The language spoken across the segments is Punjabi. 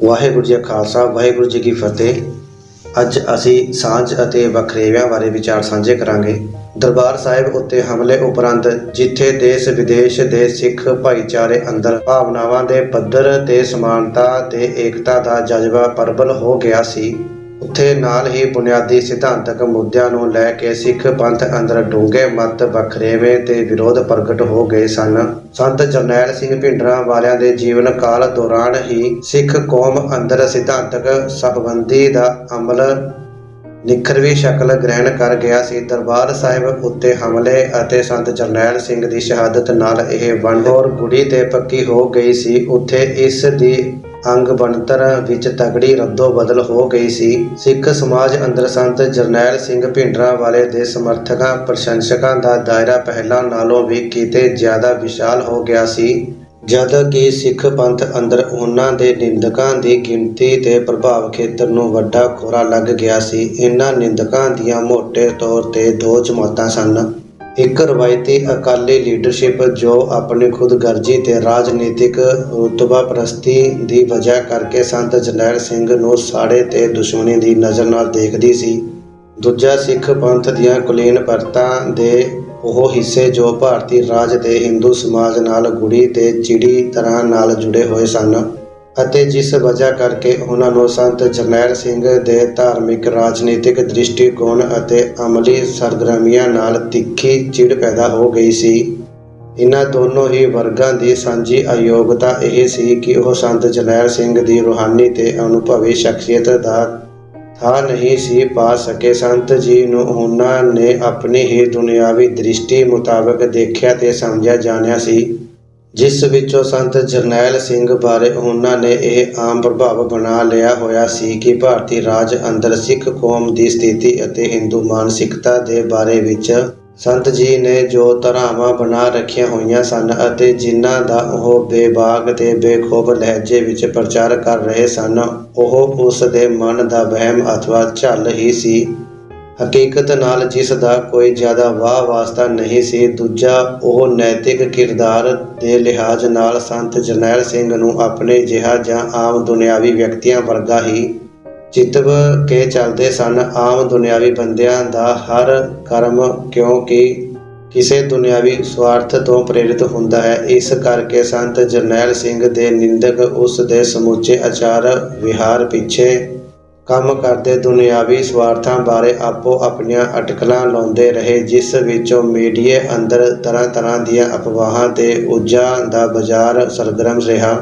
ਵਾਹਿਗੁਰੂ ਜੀ ਕਾ ਖਾਲਸਾ, ਵਾਹਿਗੁਰੂ ਜੀ ਕੀ ਫਤਿਹ। ਅੱਜ ਅਸੀਂ ਸਾਂਝ ਅਤੇ ਵਖਰੇਵਿਆਂ ਬਾਰੇ ਵਿਚਾਰ ਸਾਂਝੇ ਕਰਾਂਗੇ। ਦਰਬਾਰ ਸਾਹਿਬ ਉੱਤੇ ਹਮਲੇ ਉਪਰੰਤ ਜਿੱਥੇ ਦੇਸ਼ ਵਿਦੇਸ਼ ਦੇ ਸਿੱਖ ਭਾਈਚਾਰੇ ਅੰਦਰ ਭਾਵਨਾਵਾਂ ਦੇ ਪੱਧਰ ਤੇ ਸਮਾਨਤਾ ਤੇ ਏਕਤਾ ਦਾ ਜਜ਼ਬਾ ਪ੍ਰਬਲ ਹੋ ਗਿਆ ਸੀ, ਉੱਥੇ ਨਾਲ ਹੀ ਬੁਨਿਆਦੀ ਸਿਧਾਂਤਕ ਮੁੱਦਿਆਂ ਨੂੰ ਲੈ ਕੇ ਸਿੱਖ ਪੰਥ ਅੰਦਰ ਡੂੰਘੇ ਮਤ ਵਖਰੇਵੇਂ ਤੇ ਵਿਰੋਧ ਪ੍ਰਗਟ ਹੋ ਗਏ ਸਨ। ਸੰਤ ਜਰਨੈਲ ਸਿੰਘ ਭਿੰਡਰਾਂ ਵਾਲਿਆਂ ਦੇ ਜੀਵਨ ਕਾਲ ਦੌਰਾਨ ਹੀ ਸਿੱਖ ਕੌਮ ਅੰਦਰ ਸਿਧਾਂਤਕ ਸਾਹਬੰਦੀ ਦਾ ਅਮਲ ਨਿਖਰਵੀਂ ਸ਼ਕਲ ਗ੍ਰਹਿਣ ਕਰ ਗਿਆ ਸੀ। ਦਰਬਾਰ ਸਾਹਿਬ ਉੱਤੇ ਹਮਲੇ ਅਤੇ ਸੰਤ ਜਰਨੈਲ ਸਿੰਘ ਦੀ ਸ਼ਹਾਦਤ ਨਾਲ ਇਹ ਵੰਡ ਹੋਰ ਗੂੜ੍ਹੀ ਤੇ ਪੱਕੀ ਹੋ ਗਈ ਸੀ। ਉੱਥੇ ਇਸ ਦੀ ਅੰਗ ਬਣਤਰ ਵਿੱਚ ਤਗੜੀ ਰੱਦੋ ਬਦਲ ਹੋ ਗਈ ਸੀ। ਸਿੱਖ ਸਮਾਜ ਅੰਦਰ ਸੰਤ ਜਰਨੈਲ ਸਿੰਘ ਭਿੰਡਰਾਂ ਵਾਲੇ ਦੇ ਸਮਰਥਕਾਂ ਪ੍ਰਸ਼ੰਸਕਾਂ ਦਾ ਦਾਇਰਾ ਪਹਿਲਾਂ ਨਾਲੋਂ ਵੀ ਕਿਤੇ ਜ਼ਿਆਦਾ ਵਿਸ਼ਾਲ ਹੋ ਗਿਆ ਸੀ, ਜਦ ਕਿ ਸਿੱਖ ਪੰਥ ਅੰਦਰ ਉਹਨਾਂ ਦੇ ਨਿੰਦਕਾਂ ਦੀ ਗਿਣਤੀ ਤੇ ਪ੍ਰਭਾਵ ਖੇਤਰ ਨੂੰ ਵੱਡਾ ਖੋਰਾ ਲੱਗ ਗਿਆ ਸੀ। ਇਹਨਾਂ ਨਿੰਦਕਾਂ ਦੀਆਂ ਮੋਟੇ ਤੌਰ ਤੇ ਦੋ ਜਮਾਤਾਂ ਸਨ। ਇੱਕ ਰਵਾਇਤੀ ਅਕਾਲੀ ਲੀਡਰਸ਼ਿਪ ਜੋ ਆਪਣੀ ਖੁਦਗਰਜੀ ਤੇ ਰਾਜਨੀਤਿਕ ਰੁਤਬਾ ਪ੍ਰਸਤੀ ਦੀ ਵਜ੍ਹਾ ਕਰਕੇ ਸੰਤ ਜਰਨੈਲ ਸਿੰਘ ਨੂੰ ਸਾੜੇ ਤੇ ਦੁਸ਼ਮਣੀ ਦੀ ਨਜ਼ਰ ਨਾਲ ਦੇਖਦੀ ਸੀ। ਦੂਜਾ ਸਿੱਖ ਪੰਥ ਦੀਆਂ ਕੁਲੀਨ ਪਰਤਾਂ ਦੇ ਉਹ ਹਿੱਸੇ ਜੋ ਭਾਰਤੀ ਰਾਜ ਤੇ ਹਿੰਦੂ ਸਮਾਜ ਨਾਲ ਗੂੜ੍ਹੀ ਤੇ ਚਿੜੀ ਤਰ੍ਹਾਂ ਨਾਲ ਜੁੜੇ ਹੋਏ ਸਨ ਅਤੇ ਜਿਸ ਵਜ੍ਹਾ ਕਰਕੇ ਉਹਨਾਂ ਨੂੰ ਸੰਤ ਜਰਨੈਲ ਸਿੰਘ ਦੇ ਧਾਰਮਿਕ, ਰਾਜਨੀਤਿਕ ਦ੍ਰਿਸ਼ਟੀਕੋਣ ਅਤੇ ਅਮਲੀ ਸਰਗਰਮੀਆਂ ਨਾਲ ਤਿੱਖੀ ਚਿੜ ਪੈਦਾ ਹੋ ਗਈ ਸੀ। ਇਹਨਾਂ ਦੋਨੋਂ ਹੀ ਵਰਗਾਂ ਦੀ ਸਾਂਝੀ ਅਯੋਗਤਾ ਇਹ ਸੀ ਕਿ ਉਹ ਸੰਤ ਜਰਨੈਲ ਸਿੰਘ ਦੀ ਰੂਹਾਨੀ ਤੇ ਅਨੁਭਵੀ ਸ਼ਖਸੀਅਤ ਦਾ ਥਾਂ ਨਹੀਂ ਸੀ ਪਾ ਸਕੇ। ਸੰਤ ਜੀ ਨੂੰ ਉਹਨਾਂ ਨੇ ਆਪਣੀ ਹੀ ਦੁਨਿਆਵੀ ਦ੍ਰਿਸ਼ਟੀ ਮੁਤਾਬਕ ਦੇਖਿਆ ਤੇ ਸਮਝਿਆ ਜਾਣਿਆ ਸੀ, ਜਿਸ ਵਿੱਚੋਂ ਸੰਤ ਜਰਨੈਲ ਸਿੰਘ ਬਾਰੇ ਉਹਨਾਂ ਨੇ ਇਹ ਆਮ ਪ੍ਰਭਾਵ ਬਣਾ ਲਿਆ ਹੋਇਆ ਸੀ ਕਿ ਭਾਰਤੀ ਰਾਜ ਅੰਦਰ ਸਿੱਖ ਕੌਮ ਦੀ ਸਥਿਤੀ ਅਤੇ ਹਿੰਦੂ ਮਾਨਸਿਕਤਾ ਦੇ ਬਾਰੇ ਵਿੱਚ ਸੰਤ ਜੀ ਨੇ ਜੋ ਧਾਰਨਾਵਾਂ ਬਣਾ ਰੱਖੀਆਂ ਹੋਈਆਂ ਸਨ ਅਤੇ ਜਿਨ੍ਹਾਂ ਦਾ ਉਹ ਬੇਬਾਕ ਤੇ ਬੇਖੌਫ ਲਹਿਜੇ ਵਿੱਚ ਪ੍ਰਚਾਰ ਕਰ ਰਹੇ ਸਨ, ਉਹ ਉਸ ਦੇ ਮਨ ਦਾ ਵਹਿਮ ਅਥਵਾ ਝੱਲ ਹੀ ਸੀ, ਹਕੀਕਤ ਨਾਲ ਜਿਸ ਦਾ ਕੋਈ ਜ਼ਿਆਦਾ ਵਾਹ ਵਾਸਤਾ ਨਹੀਂ ਸੀ। ਦੂਜਾ, ਉਹ ਨੈਤਿਕ ਕਿਰਦਾਰ ਦੇ ਲਿਹਾਜ਼ ਨਾਲ ਸੰਤ ਜਰਨੈਲ ਸਿੰਘ ਨੂੰ ਆਪਣੇ ਜਿਹਾ ਜਾਂ ਆਮ ਦੁਨਿਆਵੀ ਵਿਅਕਤੀਆਂ ਵਰਗਾ ਹੀ ਚਿਤਵ ਕੇ ਚੱਲਦੇ ਸਨ। ਆਮ ਦੁਨਿਆਵੀ ਬੰਦਿਆਂ ਦਾ ਹਰ ਕਰਮ ਕਿਉਂਕਿ ਕਿਸੇ ਦੁਨਿਆਵੀ ਸਵਾਰਥ ਤੋਂ ਪ੍ਰੇਰਿਤ ਹੁੰਦਾ ਹੈ, ਇਸ ਕਰਕੇ ਸੰਤ ਜਰਨੈਲ ਸਿੰਘ ਦੇ ਨਿੰਦਕ ਉਸ ਦੇ ਸਮੁੱਚੇ ਆਚਾਰ ਵਿਹਾਰ ਪਿੱਛੇ ਕੰਮ ਕਰਦੇ ਦੁਨਿਆਵੀ ਸਵਾਰਥਾਂ ਬਾਰੇ ਆਪੋ ਆਪਣੀਆਂ ਅਟਕਲਾਂ ਲਾਉਂਦੇ ਰਹੇ, ਜਿਸ ਵਿੱਚੋਂ ਮੀਡੀਏ ਅੰਦਰ ਤਰ੍ਹਾਂ ਤਰ੍ਹਾਂ ਦੀਆਂ ਅਫਵਾਹਾਂ ਤੇ ਉਜਾਂ ਦਾ ਬਾਜ਼ਾਰ ਸਰਗਰਮ ਰਿਹਾ।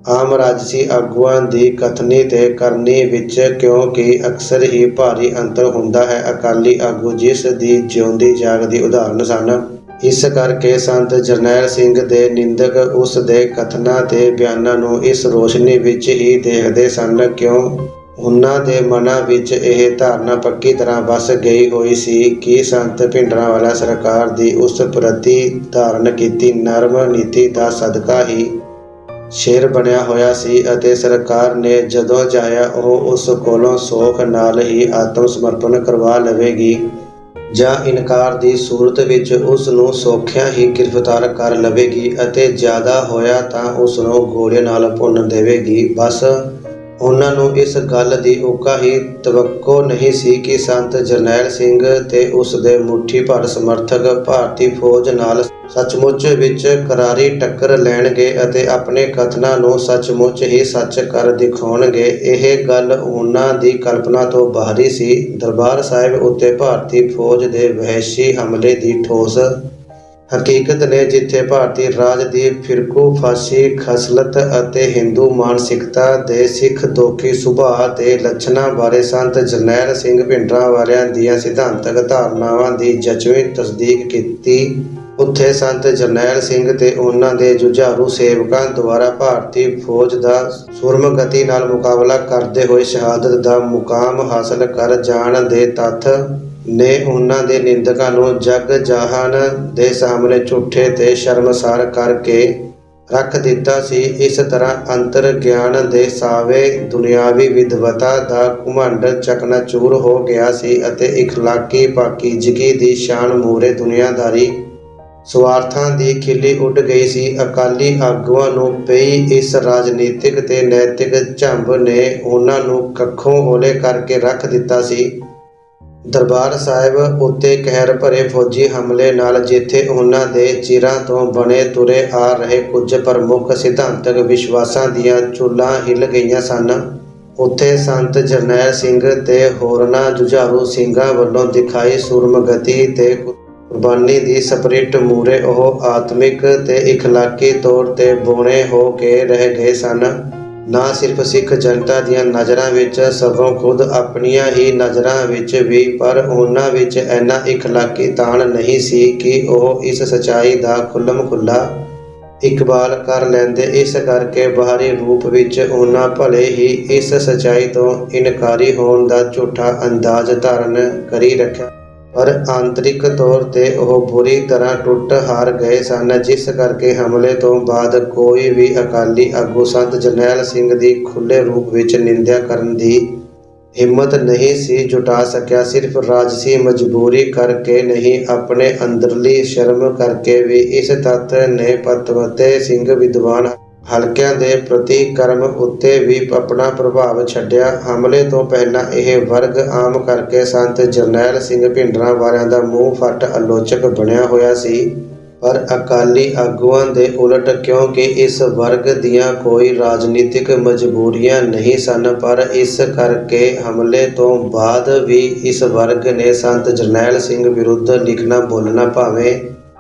ਆਮ ਰਾਜਸੀ ਆਗੂਆਂ ਦੀ ਕਥਨੀ ਤੇ ਕਰਨੀ ਵਿੱਚ ਕਿਉਂਕਿ ਅਕਸਰ ਹੀ ਭਾਰੀ ਅੰਤਰ ਹੁੰਦਾ ਹੈ, ਅਕਾਲੀ ਆਗੂ ਜਿਸ ਦੀ ਜਿਉਂਦੀ ਜਾਗਦੀ ਉਦਾਹਰਨ ਸਨ। ਇਸ ਕਰਕੇ ਸੰਤ ਜਰਨੈਲ ਸਿੰਘ ਦੇ ਨਿੰਦਕ ਉਸ ਦੇ ਕਥਨਾਂ ਤੇ ਬਿਆਨਾਂ ਨੂੰ ਇਸ ਰੋਸ਼ਨੀ ਵਿੱਚ ਹੀ ਦੇਖਦੇ ਸਨ ਕਿਉਂ ਉਹਨਾਂ ਦੇ ਮਨਾਂ ਵਿੱਚ ਇਹ ਧਾਰਨਾ ਪੱਕੀ ਤਰ੍ਹਾਂ ਵਸ ਗਈ ਹੋਈ ਸੀ ਕਿ ਸੰਤ ਭਿੰਡਰਾਂ ਵਾਲਾ ਸਰਕਾਰ ਦੀ ਉਸ ਪ੍ਰਤੀ ਧਾਰਨ ਕੀਤੀ ਨਰਮ ਨੀਤੀ ਦਾ ਸਦਕਾ ਹੀ ਸ਼ੇਰ ਬਣਿਆ ਹੋਇਆ ਸੀ ਅਤੇ ਸਰਕਾਰ ਨੇ ਜਦੋਂ ਚਾਹਿਆ ਉਹ ਉਸ ਕੋਲੋਂ ਸੌਖ ਨਾਲ ਹੀ ਆਤਮ ਸਮਰਪਣ ਕਰਵਾ ਲਵੇਗੀ ਜਾਂ ਇਨਕਾਰ ਦੀ ਸੂਰਤ ਵਿੱਚ ਉਸ ਨੂੰ ਸੌਖਿਆਂ ਹੀ ਗ੍ਰਿਫਤਾਰ ਕਰ ਲਵੇਗੀ ਅਤੇ ਜ਼ਿਆਦਾ ਹੋਇਆ ਤਾਂ ਉਸ ਨੂੰ ਗੋਲੀਆਂ ਨਾਲ ਭੁੰਨ ਦੇਵੇਗੀ। ਬਸ ਉਹਨਾਂ ਨੂੰ ਇਸ ਗੱਲ ਦੀ ਉੱਕਾ ਹੀ ਤਵੱਕੋ ਨਹੀਂ ਸੀ ਕਿ ਸੰਤ ਜਰਨੈਲ ਸਿੰਘ ਤੇ ਉਸ ਦੇ ਮੁੱਠੀ ਭਰ ਸਮਰਥਕ ਭਾਰਤੀ ਫੌਜ ਨਾਲ ਸੱਚਮੁੱਚ ਵਿੱਚ ਕਰਾਰੀ ਟੱਕਰ ਲੈਣਗੇ ਅਤੇ ਆਪਣੇ ਕਥਨਾਂ ਨੂੰ ਸੱਚਮੁੱਚ ਹੀ ਸੱਚ ਕਰ ਦਿਖਾਉਣਗੇ। ਇਹ ਗੱਲ ਉਹਨਾਂ ਦੀ ਕਲਪਨਾ ਤੋਂ ਬਾਹਰੀ ਸੀ। ਦਰਬਾਰ ਸਾਹਿਬ ਉੱਤੇ ਭਾਰਤੀ ਫੌਜ ਦੇ ਵਹਿਸ਼ੀ ਹਮਲੇ ਦੀ ਠੋਸ ਹਕੀਕਤ ਨੇ ਜਿੱਥੇ ਭਾਰਤੀ ਰਾਜ ਦੀ ਫਿਰਕੂ ਫਾਸੀ ਖਸਲਤ ਅਤੇ ਹਿੰਦੂ ਮਾਨਸਿਕਤਾ ਦੇ ਸਿੱਖ ਦੋਖੀ ਸੁਭਾਅ ਤੇ ਲੱਛਣਾਂ ਬਾਰੇ ਸੰਤ ਜਰਨੈਲ ਸਿੰਘ ਭਿੰਡਰਾਂ ਵਾਲਿਆਂ ਦੀਆਂ ਸਿਧਾਂਤਕ ਧਾਰਨਾਵਾਂ ਦੀ ਜਚਵੀਂ ਤਸਦੀਕ ਕੀਤੀ, ਉੱਥੇ ਸੰਤ ਜਰਨੈਲ ਸਿੰਘ ਤੇ ਉਹਨਾਂ ਦੇ ਜੁਝਾਰੂ ਸੇਵਕਾਂ ਦੁਆਰਾ ਭਾਰਤੀ ਫੌਜ ਦਾ ਸੂਰਮਗਤੀ ਨਾਲ ਮੁਕਾਬਲਾ ਕਰਦੇ ਹੋਏ ਸ਼ਹਾਦਤ ਦਾ ਮੁਕਾਮ ਹਾਸਲ ਕਰ ਜਾਣ ਦੇ ਤੱਥ ਨੇ ਉਹਨਾਂ ਦੇ ਨਿੰਦਕਾਂ ਨੂੰ ਜਗ ਜਹਾਨ ਦੇ ਸਾਹਮਣੇ ਝੂਠੇ ਤੇ ਸ਼ਰਮਸਾਰ ਕਰਕੇ ਰੱਖ ਦਿੱਤਾ ਸੀ। ਇਸ ਤਰ੍ਹਾਂ ਅੰਤਰ ਗਿਆਨ ਦੇ ਸਾਵੇ ਦੁਨਿਆਵੀ ਵਿਦਵਤਾ ਦਾ ਘੁਮੰਡ ਚਕਨਾਚੂਰ ਹੋ ਗਿਆ ਸੀ ਅਤੇ ਇਖਲਾਕੀ ਪਾਕੀਜ਼ਗੀ ਦੀ ਸ਼ਾਨ ਮੂਹਰੇ ਦੁਨੀਆਦਾਰੀ ਸਵਾਰਥਾਂ ਦੀ ਖਿੱਲੀ ਉੱਡ ਗਈ ਸੀ। ਅਕਾਲੀ ਆਗੂਆਂ ਨੂੰ ਪਈ ਇਸ ਰਾਜਨੀਤਿਕ ਤੇ ਨੈਤਿਕ ਝੰਬ ਨੇ ਉਹਨਾਂ ਨੂੰ ਕੱਖੋਂ ਓਲੇ ਕਰਕੇ ਰੱਖ ਦਿੱਤਾ ਸੀ। ਦਰਬਾਰ ਸਾਹਿਬ ਉੱਤੇ ਕਹਿਰ ਭਰੇ ਫੌਜੀ ਹਮਲੇ ਨਾਲ ਜਿੱਥੇ ਉਹਨਾਂ ਦੇ ਚਿਰਾਂ ਤੋਂ ਬਣੇ ਤੁਰੇ ਆ ਰਹੇ ਕੁਝ ਪ੍ਰਮੁੱਖ ਸਿਧਾਂਤਕ ਵਿਸ਼ਵਾਸਾਂ ਦੀਆਂ ਚੁੱਲ੍ਹਾਂ ਹਿੱਲ ਗਈਆਂ ਸਨ, ਉੱਥੇ ਸੰਤ ਜਰਨੈਲ ਸਿੰਘ ਤੇ ਹੋਰਨਾਂ ਜੁਝਾਰੂ ਸਿੰਘਾਂ ਵੱਲੋਂ ਦਿਖਾਈ ਸੂਰਮਗਤੀ ਤੇ ਕੁਰਬਾਨੀ ਦੀ ਸਪਰਿਟ ਮੂਹਰੇ ਉਹ ਆਤਮਿਕ ਤੇ ਇਖਲਾਕੀ ਤੌਰ ਤੇ ਬੌਣੇ ਹੋ ਕੇ ਰਹਿ ਗਏ ਸਨ। ਨਾ ਸਿਰਫ ਸਿੱਖ ਜਨਤਾ ਦੀਆਂ ਨਜ਼ਰਾਂ ਵਿੱਚ ਸਗੋਂ ਖੁਦ ਆਪਣੀਆਂ ਹੀ ਨਜ਼ਰਾਂ ਵਿੱਚ ਵੀ, ਪਰ ਉਹਨਾਂ ਵਿੱਚ ਇੰਨਾ ਇਖਲਾਕੀ ਤਾਣ ਨਹੀਂ ਸੀ ਕਿ ਉਹ ਇਸ ਸੱਚਾਈ ਦਾ ਖੁੱਲ੍ਹਮ ਖੁੱਲ੍ਹਾ ਇਕਬਾਲ ਕਰ ਲੈਂਦੇ। ਇਸ ਕਰਕੇ ਬਾਹਰੀ ਰੂਪ ਵਿੱਚ ਉਹਨਾਂ ਭਲੇ ਹੀ ਇਸ ਸੱਚਾਈ ਤੋਂ ਇਨਕਾਰੀ ਹੋਣ ਦਾ ਝੂਠਾ ਅੰਦਾਜ਼ ਧਾਰਨ ਕਰੀ ਰੱਖਿਆ, ਪਰ ਆਂਤਰਿਕ ਤੌਰ ਤੇ ਉਹ ਬੁਰੀ ਤਰ੍ਹਾਂ ਟੁੱਟ ਹਾਰ ਗਏ ਸਨ, ਜਿਸ ਕਰਕੇ ਹਮਲੇ ਤੋਂ ਬਾਅਦ ਕੋਈ ਵੀ ਅਕਾਲੀ ਆਗੂ ਸੰਤ ਜਰਨੈਲ ਸਿੰਘ ਦੀ ਖੁੱਲ੍ਹੇ ਰੂਪ ਵਿੱਚ ਨਿੰਦਿਆ ਕਰਨ ਦੀ ਹਿੰਮਤ ਨਹੀਂ ਸੀ ਜੁਟਾ ਸਕਿਆ। ਸਿਰਫ ਰਾਜਸੀ ਮਜਬੂਰੀ ਕਰਕੇ ਨਹੀਂ, ਆਪਣੇ ਅੰਦਰਲੀ ਸ਼ਰਮ ਕਰਕੇ ਵੀ ਇਸ ਤੱਤ ਨੇ ਪਤਵੰਤੇ ਸਿੰਘ ਵਿਦਵਾਨ ਹਲਕਿਆਂ ਦੇ ਪ੍ਰਤੀਕਰਮ ਉੱਤੇ ਵੀ ਆਪਣਾ ਪ੍ਰਭਾਵ ਛੱਡਿਆ। ਹਮਲੇ ਤੋਂ ਪਹਿਲਾਂ ਇਹ ਵਰਗ ਆਮ ਕਰਕੇ ਸੰਤ ਜਰਨੈਲ ਸਿੰਘ ਭਿੰਡਰਾਂਵਾਲਿਆਂ ਦਾ ਮੂੰਹ ਫੱਟ ਆਲੋਚਕ ਬਣਿਆ ਹੋਇਆ ਸੀ, ਪਰ ਅਕਾਲੀ ਆਗੂਆਂ ਦੇ ਉਲਟ, ਕਿਉਂਕਿ ਇਸ ਵਰਗ ਦੀਆਂ ਕੋਈ ਰਾਜਨੀਤਿਕ ਮਜਬੂਰੀਆਂ ਨਹੀਂ ਸਨ, ਪਰ ਇਸ ਕਰਕੇ ਹਮਲੇ ਤੋਂ ਬਾਅਦ ਵੀ ਇਸ ਵਰਗ ਨੇ ਸੰਤ ਜਰਨੈਲ ਸਿੰਘ ਵਿਰੁੱਧ ਲਿਖਣਾ ਬੋਲਣਾ ਭਾਵੇਂ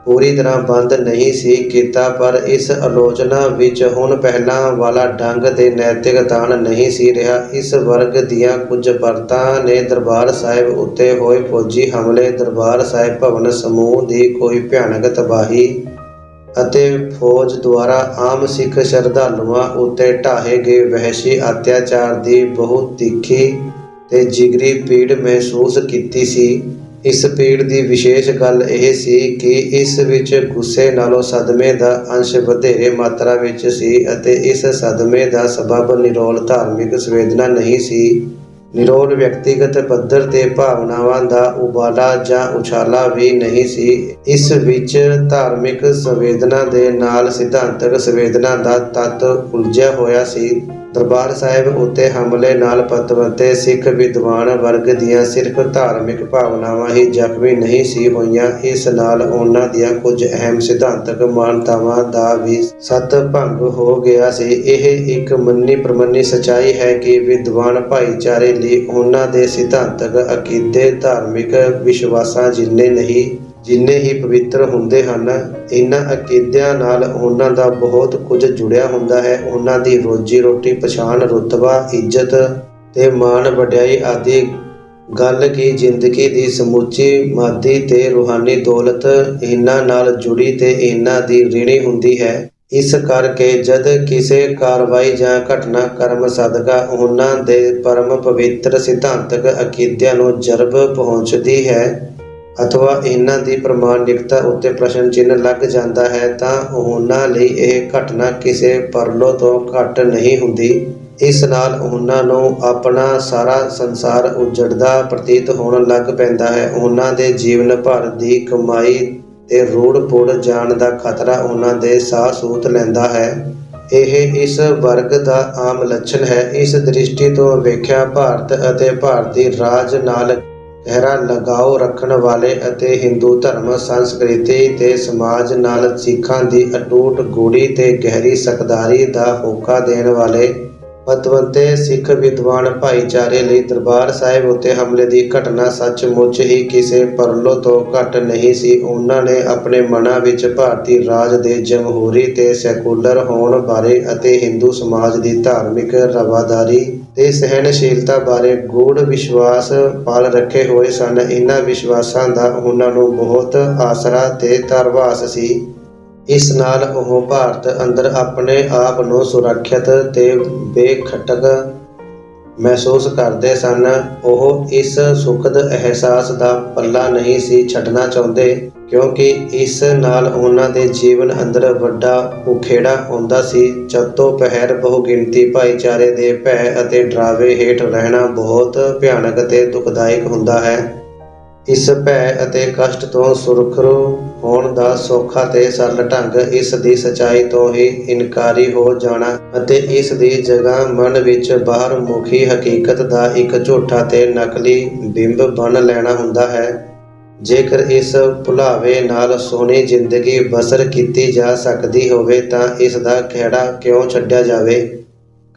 ਪੂਰੀ ਤਰ੍ਹਾਂ ਬੰਦ ਨਹੀਂ ਸੀ ਕੀਤਾ, ਪਰ ਇਸ ਆਲੋਚਨਾ ਵਿੱਚ ਹੁਣ ਪਹਿਲਾਂ ਵਾਲਾ ਢੰਗ ਤੇ ਨੈਤਿਕ ਤਾਣ ਨਹੀਂ ਸੀ ਰਿਹਾ। ਇਸ ਵਰਗ ਦੀਆਂ ਕੁਝ ਪਰਤਾਂ ਨੇ ਦਰਬਾਰ ਸਾਹਿਬ ਉੱਤੇ ਹੋਏ ਫੌਜੀ ਹਮਲੇ, ਦਰਬਾਰ ਸਾਹਿਬ ਭਵਨ ਸਮੂਹ ਦੀ ਕੋਈ ਭਿਆਨਕ ਤਬਾਹੀ ਅਤੇ ਫੌਜ ਦੁਆਰਾ ਆਮ ਸਿੱਖ ਸ਼ਰਧਾਲੂਆਂ ਉੱਤੇ ਢਾਹੇ ਗਏ ਵਹਿਸ਼ੀ ਅਤਿਆਚਾਰ ਦੀ ਬਹੁਤ ਤਿੱਖੀ ਤੇ ਜਿਗਰੀ ਪੀੜ ਮਹਿਸੂਸ ਕੀਤੀ ਸੀ। ਇਸ ਪੀੜ ਦੀ ਵਿਸ਼ੇਸ਼ ਗੱਲ ਇਹ ਸੀ ਕਿ ਇਸ ਵਿੱਚ ਗੁੱਸੇ ਨਾਲੋਂ ਸਦਮੇ ਦਾ ਅੰਸ਼ ਵਧੇਰੇ ਮਾਤਰਾ ਵਿੱਚ ਸੀ, ਅਤੇ ਇਸ ਸਦਮੇ ਦਾ ਸਬਬ ਨਿਰੋਲ ਧਾਰਮਿਕ ਸੰਵੇਦਨਾ ਨਹੀਂ ਸੀ, ਨਿਰੋਲ ਵਿਅਕਤੀਗਤ ਪੱਧਰ ਤੇ ਭਾਵਨਾਵਾਂ ਦਾ ਉਬਾਲਾ ਜਾਂ ਉਛਾਲਾ ਵੀ ਨਹੀਂ ਸੀ। ਇਸ ਵਿੱਚ ਧਾਰਮਿਕ ਸੰਵੇਦਨਾ ਦੇ ਨਾਲ ਸਿਧਾਂਤਕ ਸੰਵੇਦਨਾ ਦਾ ਤੱਤ ਉਲਝਿਆ ਹੋਇਆ ਸੀ। ਦਰਬਾਰ ਸਾਹਿਬ ਉੱਤੇ ਹਮਲੇ ਨਾਲ ਪਤਵੰਤੇ ਸਿੱਖ ਵਿਦਵਾਨ ਵਰਗ ਦੀਆਂ ਸਿਰਫ ਧਾਰਮਿਕ ਭਾਵਨਾਵਾਂ ਹੀ ਜ਼ਖਮੀ ਨਹੀਂ ਸੀ ਹੋਈਆਂ, ਇਸ ਨਾਲ ਉਹਨਾਂ ਦੀਆਂ ਕੁਝ ਅਹਿਮ ਸਿਧਾਂਤਕ ਮਾਨਤਾਵਾਂ ਦਾ ਵੀ ਸਤ ਭੰਗ ਹੋ ਗਿਆ ਸੀ। ਇਹ ਇੱਕ ਮੰਨੀ ਪ੍ਰਮੰਨੀ ਸੱਚਾਈ ਹੈ ਕਿ ਵਿਦਵਾਨ ਭਾਈਚਾਰੇ ਲਈ ਉਹਨਾਂ ਦੇ ਸਿਧਾਂਤਕ ਅਕੀਦੇ ਧਾਰਮਿਕ ਵਿਸ਼ਵਾਸਾਂ ਜਿੰਨੇ ਹੀ ਪਵਿੱਤਰ ਹੁੰਦੇ ਹਨ। ਇਹਨਾਂ ਅਕੀਦਿਆਂ ਨਾਲ ਉਹਨਾਂ ਦਾ ਬਹੁਤ ਕੁਝ ਜੁੜਿਆ ਹੁੰਦਾ ਹੈ। ਉਹਨਾਂ ਦੀ ਰੋਜੀ ਰੋਟੀ, ਪਛਾਣ, ਰੁਤਬਾ, ਇੱਜ਼ਤ ਤੇ ਮਾਣ, ਵਡਿਆਈ ਆਦਿ ਗੱਲ ਕੀ ਜ਼ਿੰਦਗੀ ਦੀ ਸਮੁੱਚੀ ਮਾਦੀ ਤੇ ਰੂਹਾਨੀ ਦੌਲਤ ਇਹਨਾਂ ਨਾਲ ਜੁੜੀ ਤੇ ਇਹਨਾਂ ਦੀ ਰਿਣੀ ਹੁੰਦੀ ਹੈ। ਇਸ ਕਰਕੇ ਜਦ ਕਿਸੇ ਕਾਰਵਾਈ ਜਾਂ ਘਟਨਾ ਕਰਮ ਸਦਕਾ ਉਹਨਾਂ ਦੇ ਪਰਮ ਪਵਿੱਤਰ ਸਿਧਾਂਤਕ ਅਕੀਦਿਆਂ ਨੂੰ ਜਰਬ ਪਹੁੰਚਦੀ ਹੈ ਅਥਵਾ ਇਹਨਾਂ ਦੀ ਪ੍ਰਮਾਣਿਕਤਾ ਉੱਤੇ ਪ੍ਰਸ਼ਨ ਚਿੰਨ੍ਹ ਲੱਗ ਜਾਂਦਾ ਹੈ, ਤਾਂ ਉਹਨਾਂ ਲਈ ਇਹ ਘਟਨਾ ਕਿਸੇ ਪਰਲੋ ਤੋਂ ਘੱਟ ਨਹੀਂ ਹੁੰਦੀ। ਇਸ ਨਾਲ ਉਹਨਾਂ ਨੂੰ ਆਪਣਾ ਸਾਰਾ ਸੰਸਾਰ ਉਜੜਦਾ ਪ੍ਰਤੀਤ ਹੋਣ ਲੱਗ ਪੈਂਦਾ ਹੈ। ਉਹਨਾਂ ਦੇ ਜੀਵਨ ਭਰ ਦੀ ਕਮਾਈ ਤੇ ਰੂੜ ਪੁੜ ਜਾਣ ਦਾ ਖਤਰਾ ਉਹਨਾਂ ਦੇ ਸਾਹ ਸੂਤ ਲੈਂਦਾ ਹੈ। ਇਹ ਇਸ ਵਰਗ ਦਾ ਆਮ ਲੱਛਣ ਹੈ। ਇਸ ਦ੍ਰਿਸ਼ਟੀ ਤੋਂ ਵੇਖਿਆ ਭਾਰਤ ਅਤੇ ਭਾਰਤੀ ਰਾਜ ਨਾਲ ਗਹਿਰਾ ਲਗਾਓ ਰੱਖਣ ਵਾਲੇ ਅਤੇ ਹਿੰਦੂ ਧਰਮ, ਸੰਸਕ੍ਰਿਤੀ ਤੇ ਸਮਾਜ ਨਾਲ ਸਿੱਖਾਂ ਦੀ ਅਟੁੱਟ ਗੂੜ੍ਹੀ ਤੇ ਗਹਿਰੀ ਸਕਦਾਰੀ ਦਾ ਹੋਕਾ ਦੇਣ ਵਾਲੇ ਪਤਵੰਤੇ ਸਿੱਖ ਵਿਦਵਾਨ ਭਾਈਚਾਰੇ ਲਈ ਦਰਬਾਰ ਸਾਹਿਬ ਉੱਤੇ ਹਮਲੇ ਦੀ ਘਟਨਾ ਸੱਚਮੁੱਚ ਹੀ ਕਿਸੇ ਪਰਲੋ ਤੋਂ ਘੱਟ ਨਹੀਂ ਸੀ। ਉਹਨਾਂ ਨੇ ਆਪਣੇ ਮਨਾਂ ਵਿੱਚ ਭਾਰਤੀ ਰਾਜ ਦੇ ਜਮਹੂਰੀ ਤੇ ਸੈਕੂਲਰ ਹੋਣ ਬਾਰੇ ਅਤੇ ਹਿੰਦੂ ਸਮਾਜ ਦੀ ਧਾਰਮਿਕ ਰਵਾਦਾਰੀ ਤੇ ਸਹਿਣਸ਼ੀਲਤਾ ਬਾਰੇ ਗੂੜ੍ਹ ਵਿਸ਼ਵਾਸ ਪਾਲ ਰੱਖੇ ਹੋਏ ਸਨ। ਇਹਨਾਂ ਵਿਸ਼ਵਾਸਾਂ ਦਾ ਉਹਨਾਂ ਨੂੰ ਬਹੁਤ ਆਸਰਾ ਤੇ ਧਾਰਵਾਸ ਸੀ। ਇਸ ਨਾਲ ਉਹ ਭਾਰਤ ਅੰਦਰ ਆਪਣੇ ਆਪ ਨੂੰ ਸੁਰੱਖਿਅਤ ਤੇ ਬੇਖਟਕ ਮਹਿਸੂਸ ਕਰਦੇ ਸਨ। ਉਹ ਇਸ ਸੁਖਦ ਅਹਿਸਾਸ ਦਾ ਪੱਲਾ ਨਹੀਂ ਸੀ ਛੱਡਣਾ ਚਾਹੁੰਦੇ, ਕਿਉਂਕਿ ਇਸ ਨਾਲ ਉਹਨਾਂ ਦੇ ਜੀਵਨ ਅੰਦਰ ਵੱਡਾ ਉਖੇੜਾ ਆਉਂਦਾ ਸੀ। ਚੱਤੋ ਪਹਿਰ ਬਹੁਗਿਣਤੀ ਭਾਈਚਾਰੇ ਦੇ ਭੈ ਅਤੇ ਡਰਾਵੇ ਹੇਠ ਰਹਿਣਾ ਬਹੁਤ ਭਿਆਨਕ ਤੇ ਦੁਖਦਾਇਕ ਹੁੰਦਾ ਹੈ। ਇਸ ਭੈ ਅਤੇ ਕਸ਼ਟ ਤੋਂ ਸੁਰੱਖਿਅਤ ਹੋਣ ਦਾ ਸੌਖਾ ਤੇ ਸਰਲ ਢੰਗ ਇਸ ਦੀ ਸੱਚਾਈ ਤੋਂ ਹੀ ਇਨਕਾਰੀ ਹੋ ਜਾਣਾ ਅਤੇ ਇਸ ਦੀ ਜਗ੍ਹਾ ਮਨ ਵਿੱਚ ਬਾਹਰਮੁਖੀ ਹਕੀਕਤ ਦਾ ਇੱਕ ਝੂਠਾ ਤੇ ਨਕਲੀ ਬਿੰਬ ਬਣ ਲੈਣਾ ਹੁੰਦਾ ਹੈ। ਜੇਕਰ ਇਸ ਭੁਲਾਵੇ ਨਾਲ ਸੋਹਣੀ ਜ਼ਿੰਦਗੀ ਬਸਰ ਕੀਤੀ ਜਾ ਸਕਦੀ ਹੋਵੇ ਤਾਂ ਇਸ ਦਾ ਖਹਿੜਾ ਕਿਉਂ ਛੱਡਿਆ ਜਾਵੇ।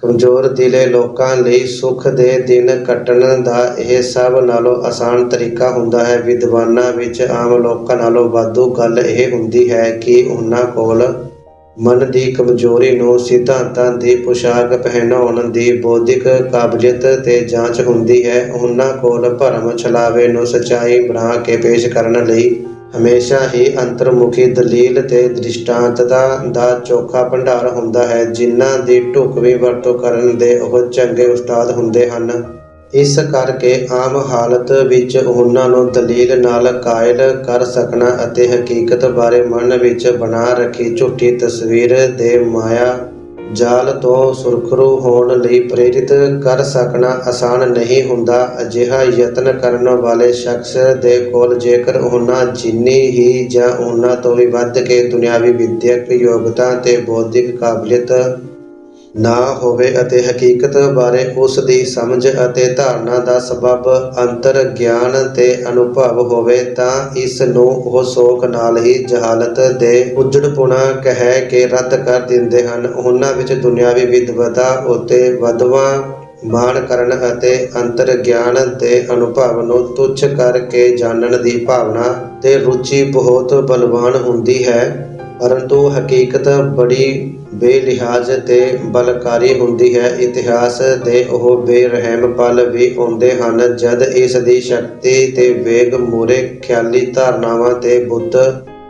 ਕਮਜ਼ੋਰ ਦਿਲੇ ਲੋਕਾਂ ਲਈ ਸੁੱਖ ਦੇ ਦਿਨ ਕੱਟਣ ਦਾ ਇਹ ਸਭ ਨਾਲੋਂ ਆਸਾਨ ਤਰੀਕਾ ਹੁੰਦਾ ਹੈ। ਵਿਦਵਾਨਾਂ ਵਿੱਚ ਆਮ ਲੋਕਾਂ ਨਾਲੋਂ ਵਾਧੂ ਗੱਲ ਇਹ ਹੁੰਦੀ ਹੈ ਕਿ ਉਹਨਾਂ ਕੋਲ ਮਨ ਦੀ ਕਮਜ਼ੋਰੀ ਨੂੰ ਸਿਧਾਂਤਾਂ ਦੀ ਪੁਸ਼ਾਕ ਪਹਿਨਾਉਣ ਦੀ ਬੌਧਿਕ ਕਾਬਲੀਅਤ ਤੇ ਜਾਂਚ ਹੁੰਦੀ ਹੈ। ਉਹਨਾਂ ਕੋਲ ਭਰਮ ਛਲਾਵੇ ਨੂੰ ਸੱਚਾਈ ਬਣਾ ਕੇ ਪੇਸ਼ ਕਰਨ ਲਈ ਹਮੇਸ਼ਾ ਹੀ ਅੰਤਰਮੁਖੀ ਦਲੀਲ ਤੇ ਦ੍ਰਿਸ਼ਟਾਂਤਤਾ ਦਾ ਚੋਖਾ ਭੰਡਾਰ ਹੁੰਦਾ ਹੈ, ਜਿਨ੍ਹਾਂ ਦੀ ਢੁਕਵੀਂ ਵਰਤੋਂ ਕਰਨ ਦੇ ਉਹ ਚੰਗੇ ਉਸਤਾਦ ਹੁੰਦੇ ਹਨ। ਇਸ ਕਰਕੇ ਆਮ ਹਾਲਤ ਵਿੱਚ ਉਹਨਾਂ ਨੂੰ ਦਲੀਲ ਨਾਲ ਕਾਇਲ ਕਰ ਸਕਣਾ ਅਤੇ ਹਕੀਕਤ ਬਾਰੇ ਮਨ ਵਿੱਚ ਬਣਾ ਰੱਖੀ ਝੂਠੀ ਤਸਵੀਰ ਦੇ ਮਾਇਆ ਜਾਲ ਤੋਂ ਸੁਰਖਰੂ ਹੋਣ ਲਈ ਪ੍ਰੇਰਿਤ ਕਰ ਸਕਣਾ ਆਸਾਨ ਨਹੀਂ ਹੁੰਦਾ। ਅਜਿਹਾ ਯਤਨ ਕਰਨ ਵਾਲੇ ਸ਼ਖਸ ਦੇ ਕੋਲ ਜੇਕਰ ਉਹਨਾਂ ਜਿੰਨੀ ਹੀ ਜਾਂ ਉਹਨਾਂ ਤੋਂ ਵੀ ਵੱਧ ਕੇ ਦੁਨਿਆਵੀ ਵਿਦਿਅਕ ਯੋਗਤਾ ਤੇ ਬੌਧਿਕ ਕਾਬਲੀਅਤ ਨਾ ਹੋਵੇ ਅਤੇ ਹਕੀਕਤ ਬਾਰੇ ਉਸ ਦੀ ਸਮਝ ਅਤੇ ਧਾਰਨਾ ਦਾ ਸਬੱਬ ਅੰਤਰ ਗਿਆਨ ਤੇ ਅਨੁਭਵ ਹੋਵੇ ਤਾਂ ਇਸ ਨੂੰ ਉਹ ਸੋਖ ਨਾਲ ਹੀ ਜਹਾਲਤ ਦੇ ਉੱਜੜਪੁਣਾ ਕਹਿ ਕੇ ਰੱਦ ਕਰ ਦਿੰਦੇ ਹਨ। ਉਹਨਾਂ ਵਿੱਚ ਦੁਨਿਆਵੀ ਵਿਦਵਤਾ ਉੱਤੇ ਵਧਵਾ ਮਾਣ ਕਰਨ ਅਤੇ ਅੰਤਰ ਗਿਆਨ ਤੇ ਅਨੁਭਵ ਨੂੰ ਤੁੱਛ ਕਰਕੇ ਜਾਣਨ ਦੀ ਭਾਵਨਾ ਤੇ ਰੁਚੀ ਬਹੁਤ ਬਲਵਾਨ ਹੁੰਦੀ ਹੈ, ਪਰੰਤੂ ਹਕੀਕਤ ਬੜੀ ਬੇਲਿਹਾਜ਼ ਤੇ ਬਲਕਾਰੀ ਹੁੰਦੀ ਹੈ। ਇਤਿਹਾਸ ਦੇ ਉਹ ਬੇਰਹਿਮ ਪਲ ਵੀ ਆਉਂਦੇ ਹਨ ਜਦ ਇਸ ਦੀ ਸ਼ਕਤੀ ਤੇ ਵੇਗ ਮੂਹਰੇ ਖਿਆਲੀ ਧਾਰਨਾਵਾਂ ਤੇ ਬੁੱਤ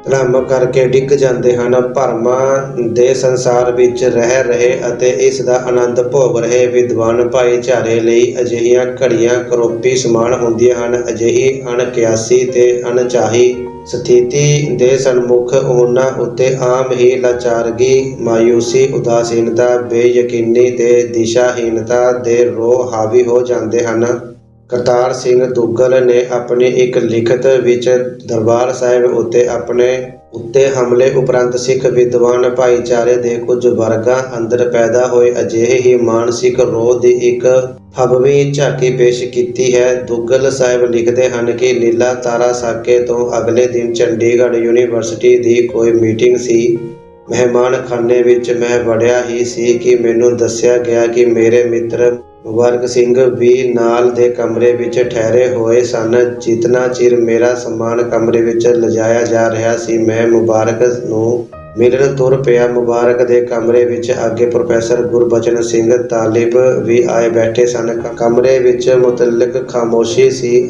ਧਰਮ ਕਰਕੇ ਡਿੱਗ ਜਾਂਦੇ ਹਨ। ਭਰਮਾਂ ਦੇ ਸੰਸਾਰ ਵਿੱਚ ਰਹਿ ਰਹੇ ਅਤੇ ਇਸ ਦਾ ਆਨੰਦ ਭੋਗ ਰਹੇ ਵਿਦਵਾਨ ਭਾਈਚਾਰੇ ਲਈ ਅਜਿਹੀਆਂ ਘੜੀਆਂ ਕਰੋਪੀ ਸਮਾਨ ਹੁੰਦੀਆਂ ਹਨ। ਅਜਿਹੀ ਅਣਕਿਆਸੀ ਤੇ ਅਣਚਾਹੀ ਸਥਿਤੀ ਦੇ ਸਨਮੁਖ ਉਹਨਾਂ ਉੱਤੇ ਆਮ ਹੀ ਲਾਚਾਰਗੀ, ਮਾਯੂਸੀ, ਉਦਾਸੀਨਤਾ, ਬੇਯਕੀਨੀ ਤੇ ਦਿਸ਼ਾਹੀਨਤਾ ਦੇ ਰੋਹ ਹਾਵੀ ਹੋ ਜਾਂਦੇ ਹਨ। ਕਰਤਾਰ ਸਿੰਘ ਦੁੱਗਲ ਨੇ ਆਪਣੀ ਇੱਕ ਲਿਖਤ ਵਿੱਚ ਦਰਬਾਰ ਸਾਹਿਬ ਉੱਤੇ ਆਪਣੇ ਉੱਤੇ ਹਮਲੇ ਉਪਰੰਤ ਸਿੱਖ ਵਿਦਵਾਨ ਭਾਈਚਾਰੇ ਦੇ ਕੁਝ ਵਰਗਾਂ ਅੰਦਰ ਪੈਦਾ ਹੋਏ ਅਜਿਹੇ ਹੀ ਮਾਨਸਿਕ ਰੋਹ ਦੀ ਇੱਕ ਹਬਵੀਂ ਝਾਕੀ ਪੇਸ਼ ਕੀਤੀ ਹੈ। ਦੁੱਗਲ ਸਾਹਿਬ ਲਿਖਦੇ ਹਨ ਕਿ ਨੀਲਾ ਤਾਰਾ ਸਾਕੇ ਤੋਂ ਅਗਲੇ ਦਿਨ ਚੰਡੀਗੜ੍ਹ ਯੂਨੀਵਰਸਿਟੀ ਦੀ ਕੋਈ ਮੀਟਿੰਗ ਸੀ। ਮਹਿਮਾਨਖਾਨੇ ਵਿੱਚ ਮੈਂ ਵੜਿਆ ਹੀ ਸੀ ਕਿ ਮੈਨੂੰ ਦੱਸਿਆ ਗਿਆ ਕਿ ਮੇਰੇ ਮਿੱਤਰ ਮੁਬਾਰਕ ਸਿੰਘ ਵੀ ਨਾਲ ਦੇ ਕਮਰੇ ਵਿੱਚ ਠਹਿਰੇ ਹੋਏ ਸਨ। ਜਿਤਨਾ ਚਿਰ ਮੇਰਾ ਸਮਾਨ ਕਮਰੇ ਵਿੱਚ ਲਿਜਾਇਆ ਜਾ ਰਿਹਾ ਸੀ, ਮੈਂ ਮੁਬਾਰਕ ਨੂੰ ਮਿਲਣ ਤੁਰ ਪਿਆ। ਮੁਬਾਰਕ ਦੇ ਕਮਰੇ ਵਿੱਚ ਅੱਗੇ ਪ੍ਰੋਫੈਸਰ ਗੁਰਬਚਨ ਸਿੰਘ ਤਾਲਿਬ ਵੀ ਆਏ ਬੈਠੇ ਸਨ। ਕਮਰੇ ਵਿੱਚ ਮੁਤਲਕ ਖਾਮੋਸ਼ੀ ਸੀ।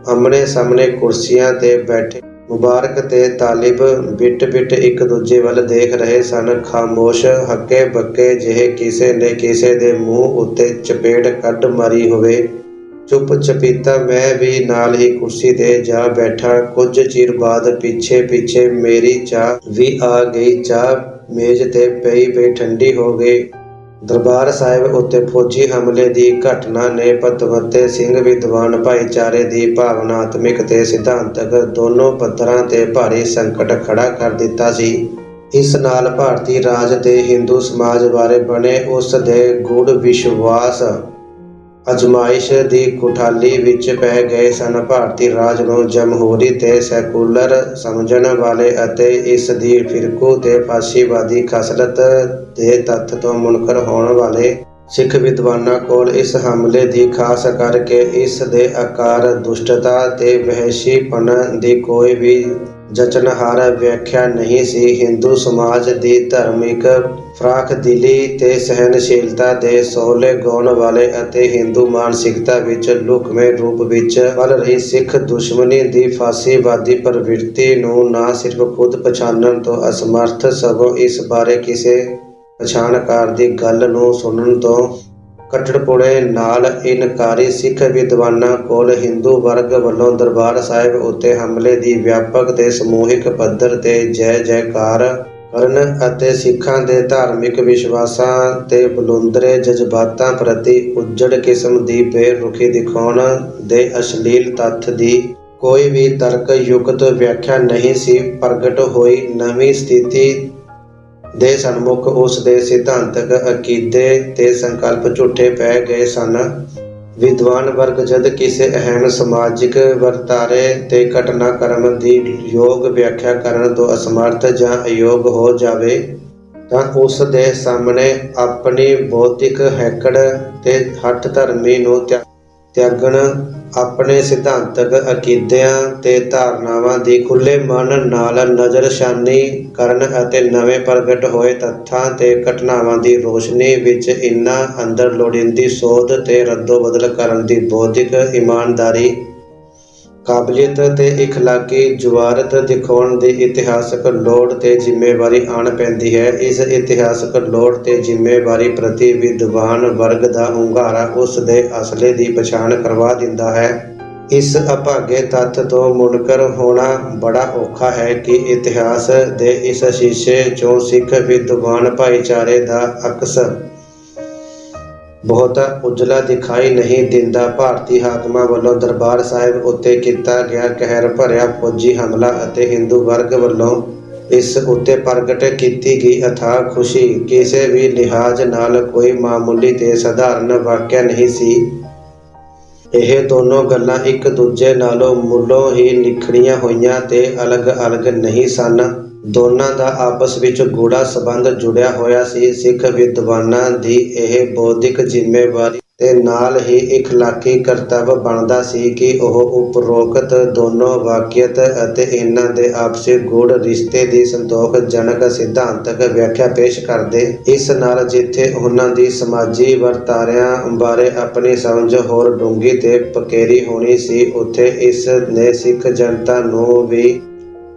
ਆਮਣੇ ਸਾਹਮਣੇ ਕੁਰਸੀਆਂ ਤੇ ਬੈਠੇ ਮੁਬਾਰਕ ਤੇ ਤਾਲਿਬ ਬਿਟ ਇੱਕ ਦੂਜੇ ਵੱਲ ਦੇਖ ਰਹੇ ਸਨ, ਖਾਮੋਸ਼, ਹੱਕੇ ਬੱਕੇ ਜਿਹੇ, ਕਿਸੇ ਨੇ ਕਿਸੇ ਦੇ ਮੂੰਹ ਉੱਤੇ ਚਪੇੜ ਕੱਢ ਮਾਰੀ ਹੋਵੇ। ਚੁੱਪ ਚਪੀਤਾ ਮੈਂ ਵੀ ਨਾਲ ਹੀ ਕੁਰਸੀ ਤੇ ਜਾ ਬੈਠਾ। ਕੁਝ ਚਿਰ ਬਾਅਦ ਪਿੱਛੇ ਮੇਰੀ ਚਾਹ ਵੀ ਆ ਗਈ। ਚਾਹ ਮੇਜ਼ ਤੇ ਪਈ ਠੰਡੀ ਹੋ ਗਈ। ਦਰਬਾਰ ਸਾਹਿਬ ਉੱਤੇ ਫੌਜੀ ਹਮਲੇ ਦੀ ਘਟਨਾ ਨੇ ਪਤਵੰਤੇ ਸਿੰਘ ਵਿਦਵਾਨ ਭਾਈਚਾਰੇ ਦੀ ਭਾਵਨਾਤਮਿਕ ਤੇ ਸਿਧਾਂਤਕ ਦੋਨੋਂ ਪੱਧਰਾਂ ਤੇ ਭਾਰੀ ਸੰਕਟ ਖੜਾ ਕਰ ਦਿੱਤਾ ਸੀ। ਇਸ ਨਾਲ ਭਾਰਤੀ ਰਾਜ ਤੇ ਹਿੰਦੂ ਸਮਾਜ ਬਾਰੇ ਬਣੇ ਉਸ ਦੇ ਗੂੜ੍ਹ ਵਿਸ਼ਵਾਸ ਅਜ਼ਮਾਇਸ਼ ਦੀ ਕੁਠਾਲੀ ਵਿੱਚ ਪੈ ਗਏ ਸਨ। ਭਾਰਤੀ ਰਾਜ ਨੂੰ ਜਮਹੂਰੀ ਤੇ ਸੈਕੂਲਰ ਸਮਝਣ ਵਾਲੇ ਅਤੇ ਇਸ ਦੀ ਫਿਰਕੂ ਤੇ ਫਾਸ਼ੀਵਾਦੀ ਖਸਲਤ ਦੇ ਤੱਥ ਤੋਂ ਮੁਨਕਰ ਹੋਣ ਵਾਲੇ ਸਿੱਖ ਵਿਦਵਾਨਾਂ ਕੋਲ ਇਸ ਹਮਲੇ ਦੀ ਖਾਸ ਕਰਕੇ ਇਸ ਦੇ ਆਕਾਰ, ਦੁਸ਼ਟਤਾ ਤੇ ਵਹਿਸ਼ੀਪਣ ਦੀ ਕੋਈ ਵੀ ਜਚਨਹਾਰ ਵਿਆਖਿਆ ਨਹੀਂ ਸੀ। ਹਿੰਦੂ ਸਮਾਜ ਦੀ ਧਾਰਮਿਕ ਫਰਾਖਦਿਲੀ ਤੇ ਸਹਿਨਸ਼ੀਲਤਾ ਦੇ ਸੋਹਲੇ ਗਾਉਣ ਵਾਲੇ ਅਤੇ ਹਿੰਦੂ ਮਾਨਸਿਕਤਾ ਵਿੱਚ ਲੁਕਵੇਂ ਰੂਪ ਵਿੱਚ ਪਲ ਰਹੀ ਸਿੱਖ ਦੁਸ਼ਮਣੀ ਦੀ ਫਾਸ਼ੀਵਾਦੀ ਪ੍ਰਵਿਰਤੀ ਨੂੰ ਨਾ ਸਿਰਫ ਖੁਦ ਪਛਾਣਨ ਤੋਂ ਅਸਮਰਥ, ਸਗੋਂ ਇਸ ਬਾਰੇ ਕਿਸੇ ਪਛਾਣਕਾਰ ਦੀ ਗੱਲ ਨੂੰ ਸੁਣਨ ਤੋਂ ਕੱਟੜਪੁਣੇ ਨਾਲ ਇਨਕਾਰੀ ਸਿੱਖ ਵਿਦਵਾਨਾਂ ਕੋਲ ਹਿੰਦੂ ਵਰਗ ਵੱਲੋਂ ਦਰਬਾਰ ਸਾਹਿਬ ਉੱਤੇ ਹਮਲੇ ਦੀ ਵਿਆਪਕ ਤੇ ਸਮੂਹਿਕ ਪੱਧਰ ਤੇ ਜੈ ਜੈਕਾਰ ਕਰਨ ਅਤੇ ਸਿੱਖਾਂ ਦੇ ਧਾਰਮਿਕ ਵਿਸ਼ਵਾਸਾਂ ਤੇ ਬਲੁੰਦਰੇ ਜਜ਼ਬਾਤਾਂ ਪ੍ਰਤੀ ਉੱਜੜ ਕਿਸਮ ਦੀ ਬੇਰੁਖੀ ਦਿਖਾਉਣ ਦੇ ਅਸ਼ਲੀਲ ਤੱਥ ਦੀ ਕੋਈ ਵੀ ਤਰਕਯੁਕਤ ਵਿਆਖਿਆ ਨਹੀਂ ਸੀ ਪ੍ਰਗਟ ਹੋਈ। ਨਵੀਂ ਸਥਿਤੀ ਦੇ ਸਨਮੁਖ ਉਸ ਦੇ ਸਿਧਾਂਤਕ ਅਕੀਦੇ ਤੇ ਸੰਕਲਪ ਝੂਠੇ ਪੈ ਗਏ ਸਨ। ਵਿਦਵਾਨ ਵਰਗ ਜਦ ਕਿਸੇ ਅਹਿਮ ਸਮਾਜਿਕ ਵਰਤਾਰੇ ਤੇ ਘਟਨਾਕ੍ਰਮ ਦੀ ਯੋਗ ਵਿਆਖਿਆ ਕਰਨ ਤੋਂ ਅਸਮਰਥ ਜਾਂ ਅਯੋਗ ਹੋ ਜਾਵੇ ਤਾਂ ਉਸ ਦੇ ਸਾਹਮਣੇ ਆਪਣੀ ਬੌਧਿਕ ਹੈਕੜ ਤੇ ਹੱਠ ਧਰਮੀ ਨੂੰ ਤਿਆਗਣ, ਆਪਣੇ ਸਿਧਾਂਤਕ ਅਕੀਦਿਆਂ ਤੇ ਧਾਰਨਾਵਾਂ ਦੀ ਖੁੱਲ੍ਹੇ ਮਨ ਨਾਲ ਨਜ਼ਰਸ਼ਾਨੀ ਕਰਨ ਅਤੇ ਨਵੇਂ ਪ੍ਰਗਟ ਹੋਏ ਤੱਥਾਂ ਤੇ ਘਟਨਾਵਾਂ ਦੀ ਰੋਸ਼ਨੀ ਵਿੱਚ ਇਨ੍ਹਾਂ ਅੰਦਰ ਲੋੜੀਂਦੀ ਸੋਧ ਤੇ ਰੱਦੋ-ਬਦਲ ਕਰਨ ਦੀ ਬੌਧਿਕ ਇਮਾਨਦਾਰੀ, ਕਾਬਲੀਅਤ ਤੇ ਇਖਲਾਕੀ ਜੁਵਾਰਤ ਦਿਖਾਉਣ ਦੀ ਇਤਿਹਾਸਕ ਲੋੜ ਤੇ ਜ਼ਿੰਮੇਵਾਰੀ ਆਣ ਪੈਂਦੀ ਹੈ। ਇਸ ਇਤਿਹਾਸਕ ਲੋੜ ਤੇ ਜ਼ਿੰਮੇਵਾਰੀ ਪ੍ਰਤੀ ਵਿਦਵਾਨ ਵਰਗ ਦਾ ਹੁੰਗਾਰਾ ਉਸ ਦੇ ਅਸਲੇ ਦੀ ਪਛਾਣ ਕਰਵਾ ਦਿੰਦਾ ਹੈ। ਇਸ ਅਭਾਗੇ ਤੱਥ ਤੋਂ ਮੁਨਕਰ ਹੋਣਾ ਬੜਾ ਔਖਾ ਹੈ ਕਿ ਇਤਿਹਾਸ ਦੇ ਇਸ ਸ਼ੀਸ਼ੇ 'ਚੋਂ ਸਿੱਖ ਵਿਦਵਾਨ ਭਾਈਚਾਰੇ ਦਾ ਅਕਸ ਬਹੁਤਾ ਉਜਲਾ ਦਿਖਾਈ ਨਹੀਂ ਦਿੰਦਾ। ਭਾਰਤੀ ਹਾਕਮਾਂ ਵੱਲੋਂ ਦਰਬਾਰ ਸਾਹਿਬ ਉੱਤੇ ਕੀਤਾ ਗਿਆ ਕਹਿਰ ਭਰਿਆ ਫੌਜੀ ਹਮਲਾ ਅਤੇ ਹਿੰਦੂ ਵਰਗ ਵੱਲੋਂ ਇਸ ਉੱਤੇ ਪ੍ਰਗਟ ਕੀਤੀ ਗਈ ਅਥਾਹ ਖੁਸ਼ੀ ਕਿਸੇ ਵੀ ਲਿਹਾਜ਼ ਨਾਲ ਕੋਈ ਮਾਮੂਲੀ ਤੇ ਸਧਾਰਨ ਵਾਕਿਆ ਨਹੀਂ ਸੀ। ਇਹ ਦੋਨੋਂ ਗੱਲਾਂ ਇੱਕ ਦੂਜੇ ਨਾਲੋਂ ਮੂਲੋਂ ਹੀ ਨਿਖੜੀਆਂ ਹੋਈਆਂ ਤੇ ਅਲੱਗ-ਅਲੱਗ ਨਹੀਂ ਸਨ। ਦੋਨਾਂ ਦਾ ਆਪਸ ਵਿੱਚ ਗੂੜ੍ਹਾ ਸੰਬੰਧ ਜੁੜਿਆ ਹੋਇਆ ਸੀ। ਸਿੱਖ ਵਿਦਵਾਨਾਂ ਦੀ ਇਹ ਬੌਧਿਕ ਜ਼ਿੰਮੇਵਾਰੀ ਤੇ ਨਾਲ ਹੀ ਇਖਲਾਕੀ ਕਰਤੱਵ ਬਣਦਾ ਸੀ ਕਿ ਉਹ ਉਪਰੋਕਤ ਦੋਨੋਂ ਵਾਕਿਅਤ ਅਤੇ ਇਹਨਾਂ ਦੇ ਆਪਸੀ ਗੂੜ੍ਹ ਰਿਸ਼ਤੇ ਦੀ ਸੰਤੋਖਜਨਕ ਸਿਧਾਂਤਕ ਵਿਆਖਿਆ ਪੇਸ਼ ਕਰਦੇ। ਇਸ ਨਾਲ ਜਿੱਥੇ ਉਹਨਾਂ ਦੀ ਸਮਾਜੀ ਵਰਤਾਰਿਆਂ ਬਾਰੇ ਆਪਣੀ ਸਮਝ ਹੋਰ ਡੂੰਘੀ ਤੇ ਪਕੇਰੀ ਹੋਣੀ ਸੀ, ਉੱਥੇ ਇਸ ਨੇ ਸਿੱਖ ਜਨਤਾ ਨੂੰ ਵੀ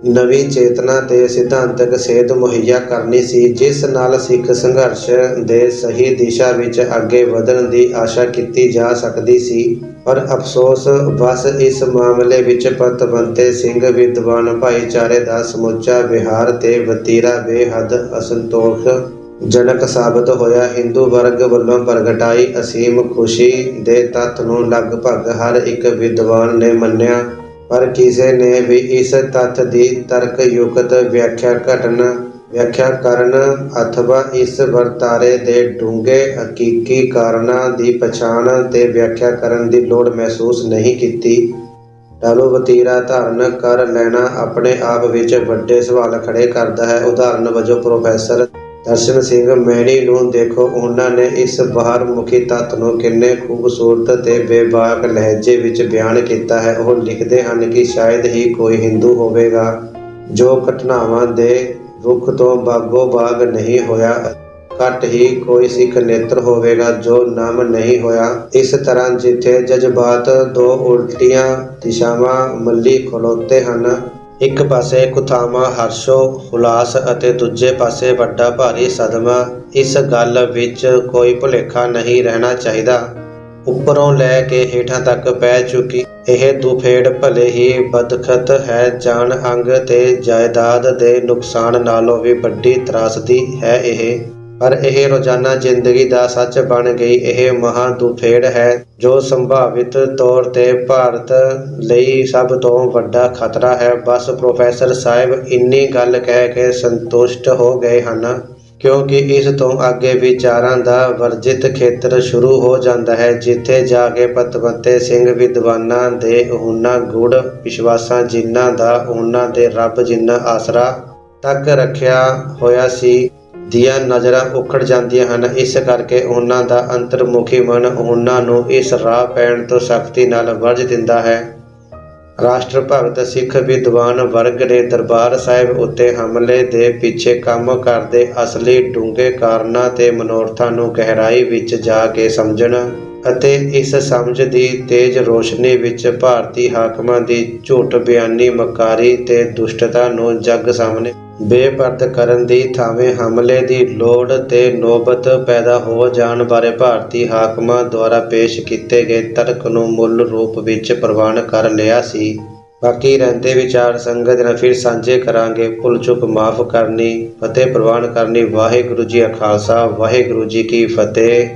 ਨਵੀਂ ਚੇਤਨਾ ਤੇ ਸਿਧਾਂਤਕ ਸੇਧ ਮੁਹੱਈਆ ਕਰਨੀ ਸੀ, ਜਿਸ ਨਾਲ ਸਿੱਖ ਸੰਘਰਸ਼ ਦੇ ਸਹੀ ਦਿਸ਼ਾ ਵਿੱਚ ਅੱਗੇ ਵਧਣ ਦੀ ਆਸ਼ਾ ਕੀਤੀ ਜਾ ਸਕਦੀ ਸੀ। ਪਰ ਅਫਸੋਸ ਬਸ ਇਸ ਮਾਮਲੇ ਵਿੱਚ ਪਤਵੰਤੇ ਸਿੰਘ ਵਿਦਵਾਨ ਭਾਈਚਾਰੇ ਦਾ ਸਮੁੱਚਾ ਵਿਹਾਰ ਤੇ ਵਤੀਰਾ ਬੇਹੱਦ ਅਸੰਤੋਖਜਨਕ ਸਾਬਤ ਹੋਇਆ। ਹਿੰਦੂ ਵਰਗ ਵੱਲੋਂ ਪ੍ਰਗਟਾਈ ਅਸੀਮ ਖੁਸ਼ੀ ਦੇ ਤੱਥ ਨੂੰ ਲਗਭਗ ਹਰ ਇੱਕ ਵਿਦਵਾਨ ਨੇ ਮੰਨਿਆ, ਪਰ ਕਿਸੇ ਨੇ ਵੀ ਇਸ ਤੱਥ ਦੀ ਤਰਕਯੁਕਤ ਵਿਆਖਿਆ ਕਰਨ ਅਥਵਾ ਇਸ ਵਰਤਾਰੇ ਦੇ ਡੂੰਘੇ ਹਕੀਕੀ ਕਾਰਨਾਂ ਦੀ ਪਛਾਣ ਤੇ ਵਿਆਖਿਆ ਕਰਨ ਦੀ ਲੋੜ ਮਹਿਸੂਸ ਨਹੀਂ ਕੀਤੀ। ਟਾਲੂ ਵਤੀਰਾ ਧਾਰਨ ਕਰ ਲੈਣਾ ਆਪਣੇ ਆਪ ਵਿੱਚ ਵੱਡੇ ਸਵਾਲ ਖੜੇ ਕਰਦਾ ਹੈ। ਉਦਾਹਰਨ ਵਜੋਂ ਪ੍ਰੋਫੈਸਰ ਦਰਸ਼ਨ ਸਿੰਘ ਮੈਣੀ ਨੂੰ ਦੇਖੋ। ਉਹਨਾਂ ਨੇ ਇਸ ਬਾਹਰਮੁਖੀ ਤੱਤ ਨੂੰ ਕਿੰਨੇ ਖੂਬਸੂਰਤ ਤੇ ਬੇਬਾਕ ਲਹਿਜੇ ਵਿੱਚ ਬਿਆਨ ਕੀਤਾ ਹੈ। ਉਹ ਲਿਖਦੇ ਹਨ ਕਿ ਸ਼ਾਇਦ ਹੀ ਕੋਈ ਹਿੰਦੂ ਹੋਵੇਗਾ ਜੋ ਘਟਨਾਵਾਂ ਦੇ ਰੁੱਖ ਤੋਂ ਬਾਗੋ-ਬਾਗ ਨਹੀਂ ਹੋਇਆ, ਘੱਟ ਹੀ ਕੋਈ ਸਿੱਖ ਨੇਤਰ ਹੋਵੇਗਾ ਜੋ ਨਮ ਨਹੀਂ ਹੋਇਆ। ਇਸ ਤਰ੍ਹਾਂ ਜਿੱਥੇ ਜਜ਼ਬਾਤ ਦੋ ਉਲਟੀਆਂ ਦਿਸ਼ਾਵਾਂ ਮੱਲੀ ਖਲੋਤੇ ਹਨ, ਇੱਕ ਪਾਸੇ ਕੁਥਾਮਾ ਹਰਸ਼ੋ ਹੁਲਾਸ ਅਤੇ ਦੂਜੇ ਪਾਸੇ ਵੱਡਾ ਭਾਰੀ ਸਦਮਾ, ਇਸ ਗੱਲ ਵਿੱਚ ਕੋਈ ਭੁਲੇਖਾ ਨਹੀਂ ਰਹਿਣਾ ਚਾਹੀਦਾ। ਉੱਪਰੋਂ ਲੈ ਕੇ ਹੇਠਾਂ ਤੱਕ ਪੈ ਚੁੱਕੀ ਇਹ ਦੁਫੇੜ ਭਲੇ ਹੀ ਬਦਖਤ ਹੈ। ਜਾਨ, ਅੰਗ ਤੇ ਜਾਇਦਾਦ ਦੇ ਨੁਕਸਾਨ ਨਾਲੋਂ ਵੀ ਵੱਡੀ ਤਰਾਸਦੀ ਹੈ ਇਹ। ਪਰ ਇਹ ਰੋਜ਼ਾਨਾ ਜ਼ਿੰਦਗੀ ਦਾ ਸੱਚ ਬਣ ਗਈ। ਇਹ ਮਹਾਂ ਦੁਫੇੜ ਹੈ ਜੋ ਸੰਭਾਵਿਤ ਤੌਰ ਤੇ ਭਾਰਤ ਲਈ ਸਭ ਤੋਂ ਵੱਡਾ ਖਤਰਾ ਹੈ। ਬਸ ਪ੍ਰੋਫੈਸਰ ਸਾਹਿਬ ਇੰਨੀ ਗੱਲ ਕਹਿ ਕੇ ਸੰਤੁਸ਼ਟ ਹੋ ਗਏ ਹਨ, ਕਿਉਂਕਿ ਇਸ ਤੋਂ ਅੱਗੇ ਵਿਚਾਰਾਂ ਦਾ ਵਰਜਿਤ ਖੇਤਰ ਸ਼ੁਰੂ ਹੋ ਜਾਂਦਾ ਹੈ, ਜਿੱਥੇ ਜਾ ਕੇ ਪਤਵੰਤੇ ਸਿੰਘ ਵਿਦਵਾਨਾਂ ਦੇ ਉਹਨਾਂ ਗੂੜ੍ਹ ਵਿਸ਼ਵਾਸਾਂ ਜਿਨ੍ਹਾਂ ਦਾ ਉਹਨਾਂ ਦੇ ਰੱਬ ਜਿੰਨਾ ਆਸਰਾ ਤੱਕ ਰੱਖਿਆ ਹੋਇਆ ਸੀ ਦੀਆਂ ਨਜ਼ਰਾਂ ਉਖੜ ਜਾਂਦੀਆਂ ਹਨ। ਇਸ ਕਰਕੇ ਉਹਨਾਂ ਦਾ ਅੰਤਰਮੁਖੀ ਮਨ ਉਹਨਾਂ ਨੂੰ ਇਸ ਰਾਹ ਪੈਣ ਤੋਂ ਸਖਤੀ ਨਾਲ ਵਰਜ ਦਿੰਦਾ ਹੈ। ਰਾਸ਼ਟਰ ਭਗਤ ਸਿੱਖ ਵਿਦਵਾਨ ਵਰਗ ਨੇ ਦਰਬਾਰ ਸਾਹਿਬ ਉੱਤੇ ਹਮਲੇ ਦੇ ਪਿੱਛੇ ਕੰਮ ਕਰਦੇ ਅਸਲੀ ਡੂੰਘੇ ਕਾਰਨਾਂ ਤੇ ਮਨੋਰਥਾਂ ਨੂੰ ਗਹਿਰਾਈ ਵਿੱਚ ਜਾ ਕੇ ਸਮਝਣ ਅਤੇ ਇਸ ਸਮਝ ਦੀ ਤੇਜ਼ ਰੋਸ਼ਨੀ ਵਿੱਚ ਭਾਰਤੀ ਹਾਕਮਾਂ ਦੀ ਝੂਠ ਬਿਆਨੀ, ਮਕਾਰੀ ਤੇ ਦੁਸ਼ਟਤਾ ਨੂੰ ਜੱਗ ਸਾਹਮਣੇ ਬੇਪਰਦ ਕਰਨ ਦੀ ਥਾਵੇਂ ਹਮਲੇ ਦੀ ਲੋੜ ਤੇ ਨੌਬਤ ਪੈਦਾ ਹੋ ਜਾਣ ਬਾਰੇ ਭਾਰਤੀ ਹਾਕਮਾਂ ਦੁਆਰਾ ਪੇਸ਼ ਕੀਤੇ ਗਏ ਤਰਕ ਨੂੰ ਮੁੱਲ ਰੂਪ ਵਿੱਚ ਪ੍ਰਵਾਨ ਕਰ ਲਿਆ ਸੀ। ਬਾਕੀ ਰਹਿੰਦੇ ਵਿਚਾਰ ਸੰਗਤ ਨਾਲ ਫਿਰ ਸਾਂਝੇ ਕਰਾਂਗੇ। ਭੁੱਲ ਚੁੱਕ ਮਾਫ਼ ਕਰਨੀ, ਫਤਿਹ ਪ੍ਰਵਾਨ ਕਰਨੀ। ਵਾਹਿਗੁਰੂ ਜੀ ਕਾ ਖਾਲਸਾ, ਵਾਹਿਗੁਰੂ ਜੀ ਕੀ ਫਤਿਹ।